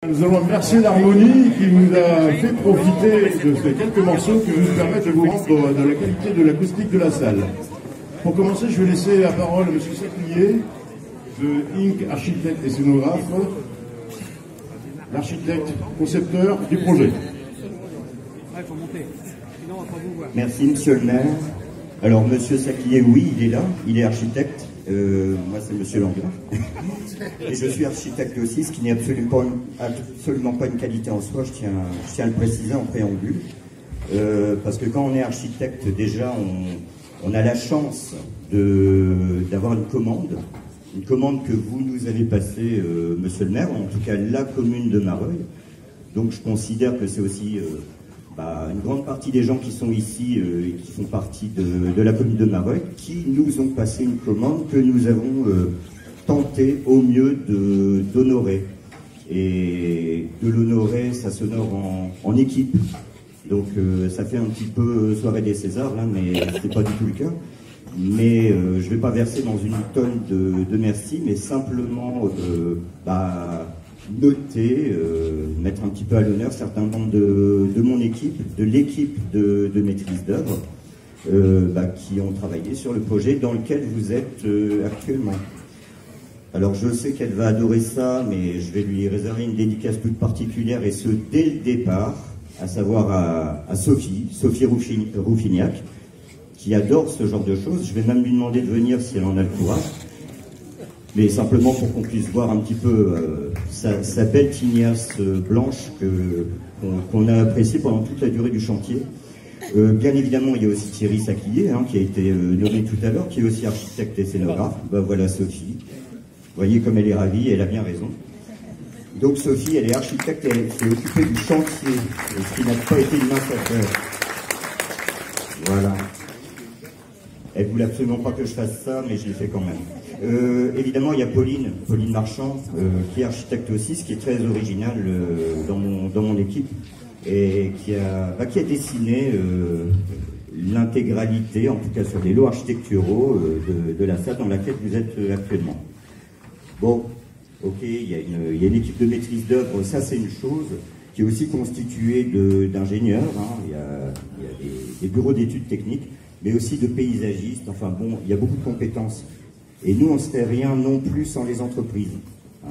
Nous allons remercier l'harmonie qui nous a fait profiter de ces quelques morceaux qui nous permettent de vous rendre de la qualité de l'acoustique de la salle. Pour commencer, je vais laisser la parole à M. Saclier, de Inc. Architecte et scénographe, l'architecte concepteur du projet. Merci, monsieur le maire. Alors, monsieur Saclier, oui, il est là, il est architecte. Moi, c'est monsieur Langlard. Et je suis architecte aussi, ce qui n'est absolument pas une qualité en soi, je tiens à le préciser en préambule. Parce que quand on est architecte, déjà, on a la chance d'avoir une commande que vous nous avez passée, monsieur le maire, en tout cas la commune de Mareuil. Donc je considère que c'est aussi une grande partie des gens qui sont ici et qui font partie de la commune de Mareuil, qui nous ont passé une commande que nous avons tenté au mieux d'honorer. Et de l'honorer, ça s'honore en équipe. Donc ça fait un petit peu soirée des Césars, là, mais c'est pas du tout le cas. Mais je vais pas verser dans une tonne de merci, mais simplement noter, mettre un petit peu à l'honneur certains membres de mon équipe, de l'équipe de maîtrise d'œuvre, qui ont travaillé sur le projet dans lequel vous êtes actuellement. Alors je sais qu'elle va adorer ça, mais je vais lui réserver une dédicace toute particulière, et ce dès le départ, à savoir à Sophie Roufignac, qui adore ce genre de choses. Je vais même lui demander de venir si elle en a le courage, mais simplement pour qu'on puisse voir un petit peu sa belle tignasse blanche qu'on a appréciée pendant toute la durée du chantier. Bien évidemment, il y a aussi Thierry Saclier, qui a été nommé tout à l'heure, qui est aussi architecte et scénographe. Voilà Sophie. Vous voyez comme elle est ravie, elle a bien raison. Donc Sophie, elle est architecte et elle s'est occupée du chantier, ce qui n'a pas été une mince affaire. Voilà. Elle voulait absolument pas que je fasse ça, mais je l'ai fait quand même. Évidemment, il y a Pauline Marchand, qui est architecte aussi, ce qui est très original dans mon équipe, et qui a dessiné l'intégralité, en tout cas sur les lots architecturaux de la salle dans laquelle vous êtes actuellement. Bon, ok, il y a une équipe de maîtrise d'œuvre, ça c'est une chose, qui est aussi constituée d'ingénieurs, il y a des bureaux d'études techniques, mais aussi de paysagistes. Enfin bon, il y a beaucoup de compétences. Et nous, on ne serait rien non plus sans les entreprises,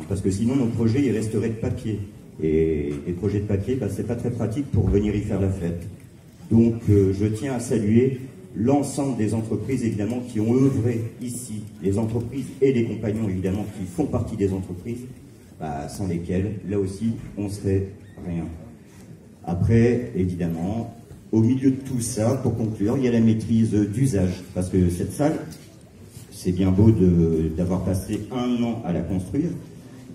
parce que sinon nos projets, ils resteraient de papier. Et les projets de papier, c'est pas très pratique pour venir y faire la fête. Donc je tiens à saluer l'ensemble des entreprises, évidemment, qui ont œuvré ici, les entreprises et les compagnons, évidemment, qui font partie des entreprises, sans lesquelles, là aussi, on serait rien. Après, évidemment, au milieu de tout ça, pour conclure, il y a la maîtrise d'usage, parce que cette salle, c'est bien beau d'avoir passé 1 an à la construire,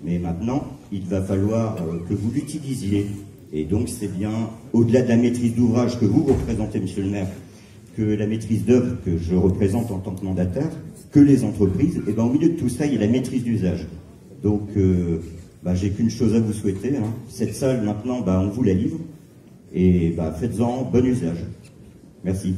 mais maintenant, il va falloir que vous l'utilisiez. Et donc, c'est bien, au-delà de la maîtrise d'ouvrage que vous représentez, monsieur le maire, que la maîtrise d'œuvre que je représente en tant que mandataire, que les entreprises, et au milieu de tout ça, il y a la maîtrise d'usage. Donc, j'ai qu'une chose à vous souhaiter. Cette salle, maintenant, on vous la livre, et faites-en bon usage. Merci.